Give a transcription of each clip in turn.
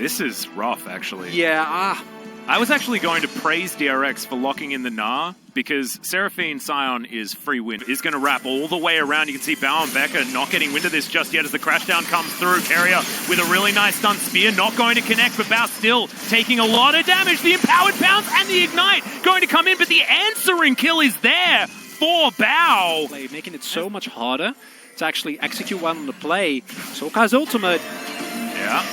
This is rough, actually. Yeah, I was actually going to praise DRX for locking in the Gnar, because Seraphine Scion is free win. Is going to wrap all the way around. You can see Bao and Becca not getting wind of this just yet as the crashdown comes through. Carrier with a really nice stun spear, not going to connect, but Bao still taking a lot of damage. The empowered pounce and the ignite going to come in, but the answering kill is there for Bao. Making it so much harder to actually execute well on the play. Soka's ultimate. Yeah,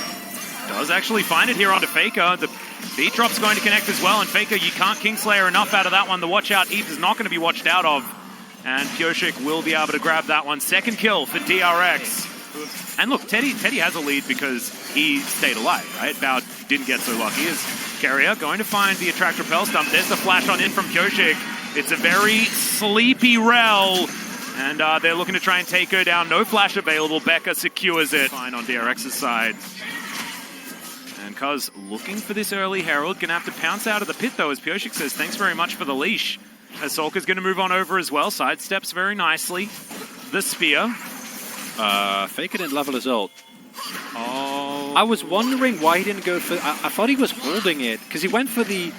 does actually find it here onto Faker. The beat drop's going to connect as well, and Faker, you can't Kingslayer enough out of that one. The watch out Eve is not going to be watched out of, and Pioshik will be able to grab that one. Second kill for DRX. And look, Teddy has a lead because he stayed alive, right? Bao didn't get so lucky as Carrier going to find the Attract Repel stump. There's the flash on in from Pioshik. It's a very sleepy Rel, and they're looking to try and take her down. No flash available. Becca secures it. Fine on DRX's side. And Cuz looking for this early Herald. Gonna have to pounce out of the pit though, as Pioshik says, thanks very much for the leash. As Solka's gonna move on over as well. Sidesteps very nicely. The spear. Faker didn't level his ult. Oh. I was wondering why he didn't go for... I thought he was holding it, because he went for the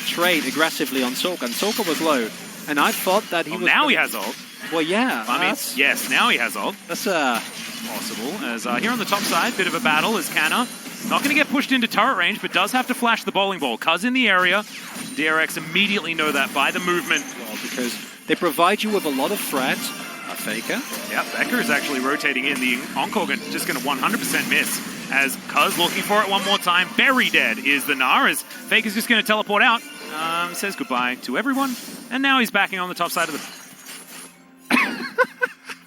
trade aggressively on Solka, and Solka was low. And I thought that he was... Now he has ult. Well, yeah. I mean, yes, now he has ult. That's possible. As here on the top side, bit of a battle as Canna not going to get pushed into turret range, but does have to flash the bowling ball. Cuz in the area. DRX immediately know that by the movement. Well, because they provide you with a lot of threat. Faker. Yeah, Becker is actually rotating in. The Encore just going to 100% miss. As Cuz looking for it one more time. Very dead is the Gnar, as Faker's just going to teleport out. Says goodbye to everyone. And now he's backing on the top side of the...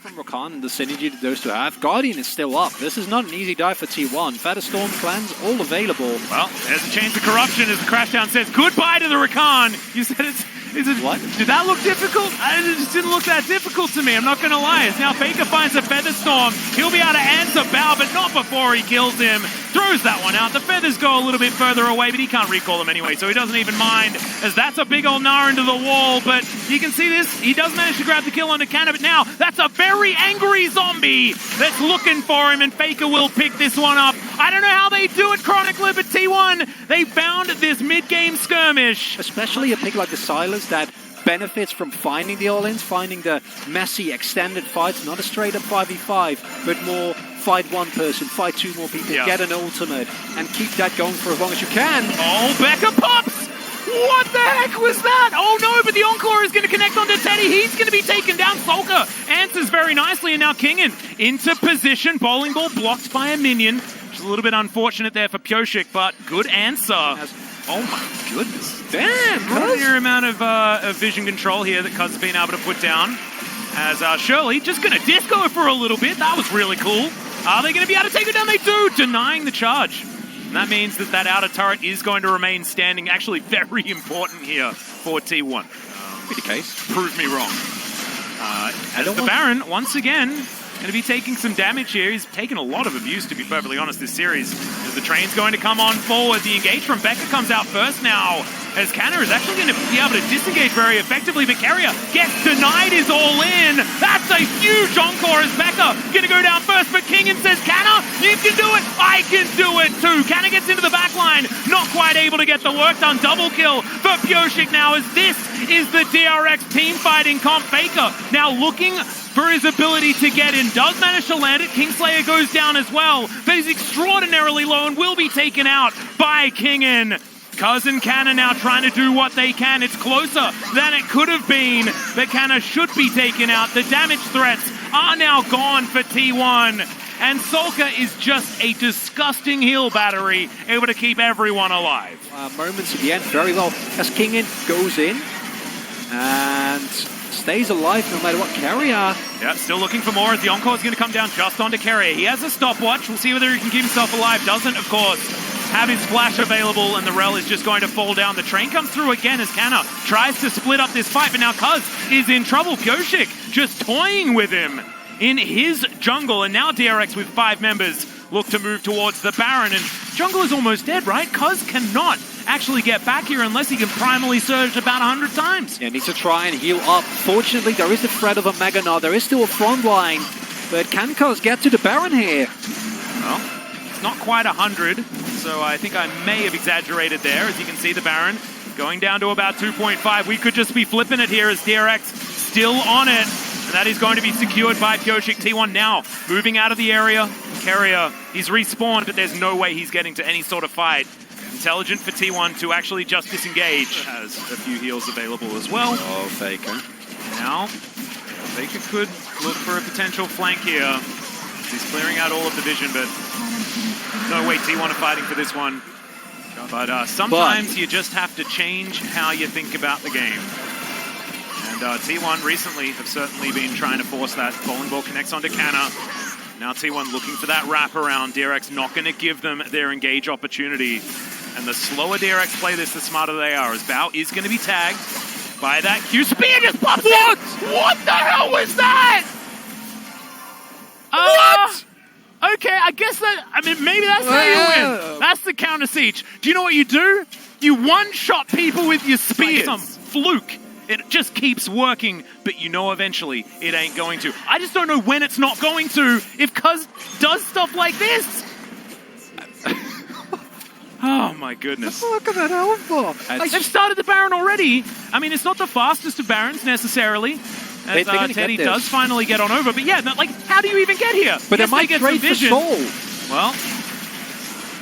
From Rakan, the synergy that those two have. Guardian is still up. This is not an easy dive for T1. Featherstorm clans all available. Well, there's a change to corruption as the crashdown says goodbye to the Rakan. You said it's... What? Did that look difficult? It just didn't look that difficult to me, I'm not going to lie. As now Faker finds a Featherstorm. He'll be able to answer Bao, but not before he kills him. Throws that one out. The feathers go a little bit further away, but he can't recall them anyway, so he doesn't even mind. As that's a big old Gnar into the wall, but you can see this. He does manage to grab the kill onto Canna, but now that's a very angry zombie that's looking for him, and Faker will pick this one up. I don't know how they do it, Chronicler, but T1, they found this mid-game skirmish. Especially a pick like the Silas that benefits from finding the all-ins, finding the messy, extended fights, not a straight-up 5v5, but more fight one person, fight two more people, get an ultimate, and keep that going for as long as you can. Oh, Becca pops! What the heck was that? Oh no, but the Encore is going to connect onto Teddy. He's going to be taken down. Solka answers very nicely, and now Kingen into position. Bowling ball blocked by a minion, which is a little bit unfortunate there for Pioshik, but good answer. Oh my goodness. Damn, extraordinary amount of vision control here that Cuz has been able to put down. As Shirley just going to disco for a little bit. That was really cool. Are they going to be able to take it down? They do, denying the charge. And that means that that outer turret is going to remain standing. Actually very important here for T1. Be the case. Prove me wrong. As the Baron, once again, going to be taking some damage here. He's taken a lot of abuse, to be perfectly honest, this series. As the train's going to come on forward. The engage from Becca comes out first now. As Canna is actually going to be able to disengage very effectively, but Carrier gets denied his all-in. That's a huge Encore as Becca going to go down first, but Kingen says, Canna, you can do it. I can do it too. Canna gets into the back line. Not quite able to get the work done. Double kill for Pioshik now, as this is the DRX team fighting comp. Faker now looking for his ability to get in. Does manage to land it. Kingslayer goes down as well, but he's extraordinarily low and will be taken out by Kingen. Cuz and Canna now trying to do what they can. It's closer than it could have been, but Canna should be taken out. The damage threats are now gone for T1. And Solka is just a disgusting heal battery, able to keep everyone alive. Moments at the end, very well, as Kingen goes in and stays alive no matter what. Carrier. Yeah, still looking for more as the Encore is going to come down just onto Carrier. He has a stopwatch. We'll see whether he can keep himself alive. Doesn't, of course, have his flash available, and the Rel is just going to fall down. The train comes through again as Canna tries to split up this fight, but now Cuz is in trouble. Pioshik just toying with him in his jungle, and now DRX with 5 members look to move towards the Baron, and jungle is almost dead, right? Cuz cannot actually get back here unless he can primally surge about 100 times. Yeah, needs to try and heal up. Fortunately, there is the threat of a Mega Gnar. There is still a front line, but can Cuz get to the Baron here? Well, it's not quite 100. so I think I may have exaggerated there. As you can see, the Baron going down to about 2.5. We could just be flipping it here as DRX still on it. And that is going to be secured by Pyoshik. T1 now moving out of the area. Carrier, he's respawned, but there's no way he's getting to any sort of fight. Intelligent for T1 to actually just disengage. Has a few heals available as well. Oh, Faker. Now, Faker could look for a potential flank here. He's clearing out all of the vision, but no way T1 are fighting for this one. But sometimes you just have to change how you think about the game. And T1 recently have certainly been trying to force that. Bowling ball connects onto Canna. Now T1 looking for that wraparound. DRX not going to give them their engage opportunity. And the slower DRX play this, the smarter they are. As Bao is going to be tagged by that Q. Spear just popped in! What the hell was that? What? Okay, I guess that, I mean, maybe that's how you win. That's the counter siege. Do you know what you do? You one-shot people with your spears. Like some fluke. It just keeps working, but you know eventually it ain't going to. I just don't know when it's not going to if Cuz does stuff like this. Oh my goodness. Look at that Halvos. They've started the Baron already. I mean, it's not the fastest of Barons necessarily. As Teddy does finally get on over. But yeah, like, how do you even get here? But it might get some vision. Well,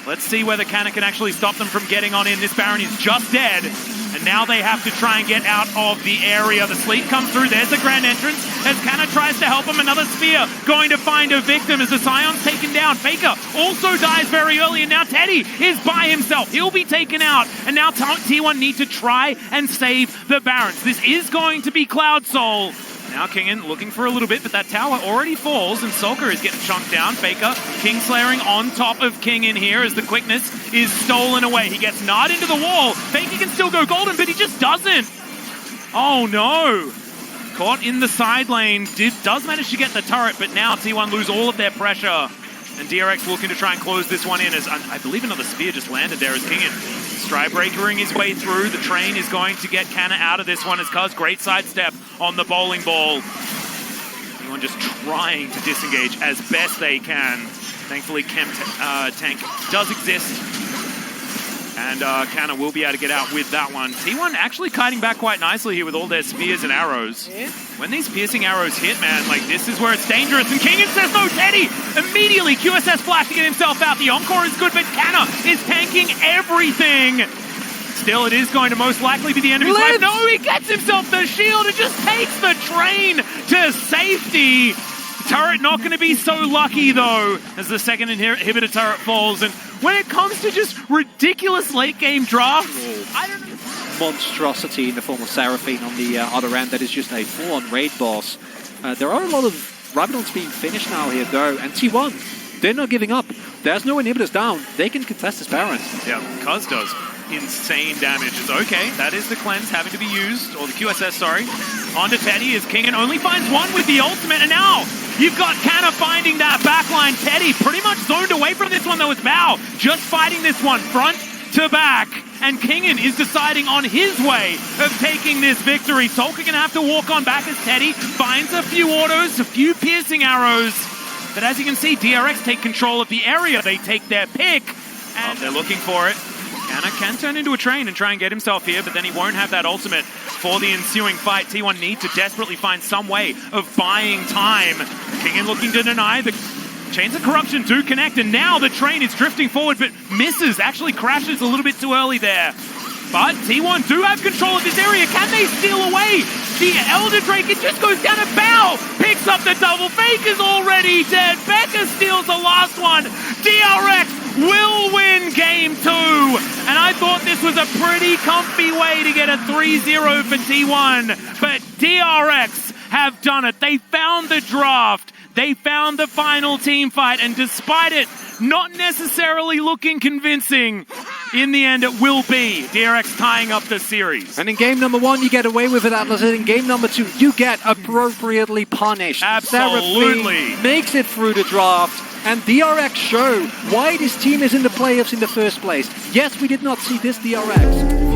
let's see whether Canna can actually stop them from getting on in. This Baron is just dead. And now they have to try and get out of the area. The sleep comes through. There's the grand entrance. As Canna tries to help him, another spear going to find a victim as the Scion's taken down. Faker also dies very early, and now Teddy is by himself. He'll be taken out. And now T1 need to try and save the Barons. This is going to be Cloud Soul. Now Kingen looking for a little bit, but that tower already falls, and Sulker is getting chunked down. Faker, Kingslayering on top of Kingen here as the quickness is stolen away. He gets gnawed into the wall. Faker can still go golden, but he just doesn't. Oh no. Caught in the side lane. Does manage to get the turret, but now T1 lose all of their pressure. And DRX looking to try and close this one in as I believe another spear just landed there as Kingen Strybreakering his way through. The train is going to get Canna out of this one as Cuz great sidestep on the bowling ball. Anyone just trying to disengage as best they can. Thankfully, Chem Tank does exist. And Canna will be able to get out with that one. T1 actually kiting back quite nicely here with all their spears and arrows. Yeah. When these piercing arrows hit, man, like this is where it's dangerous. And Kingen says no, Teddy! Immediately, QSS flash to get himself out. The Encore is good, but Canna is tanking everything. Still, it is going to most likely be the end of his life. No, he gets himself the shield and just takes the train to safety. Turret not going to be so lucky, though, as the second inhibitor turret falls. And when it comes to just ridiculous late-game drafts, I don't know. Monstrosity in the form of Seraphine on the other end that is just a full-on raid boss. There are a lot of Rabadons being finished now here, though, and T1, they're not giving up. There's no inhibitors down. They can contest this Baron. Yeah, Cuz does insane damage. It's okay. That is the cleanse having to be used, or the QSS, sorry. Onto Teddy as Kingen only finds one with the ultimate, and now you've got Canna finding that backline. Teddy pretty much zoned away from this one, though. It's Bao just fighting this one front to back. And Kingen is deciding on his way of taking this victory. Solka gonna have to walk on back as Teddy finds a few autos, a few piercing arrows. But as you can see, DRX take control of the area. They take their pick, and they're looking for it. Canna can turn into a train and try and get himself here, but then he won't have that ultimate for the ensuing fight. T1 need to desperately find some way of buying time. Kingen looking to deny. The Chains of Corruption do connect, and now the train is drifting forward, but misses, actually crashes a little bit too early there. But T1 do have control of this area. Can they steal away the Elder Drake? It just goes down to Bao. Picks up the double. Faker's already dead. Becca steals the last one. DRX will win game 2. And I thought this was a pretty comfy way to get a 3-0 for T1. But DRX have done it. They found the draft. They found the final team fight, and despite it not necessarily looking convincing, in the end it will be DRX tying up the series. And in game number 1, you get away with it, Atlas. In game number 2, you get appropriately punished. Absolutely. Seraphine makes it through the draft, and DRX show why this team is in the playoffs in the first place. Yes, we did not see this DRX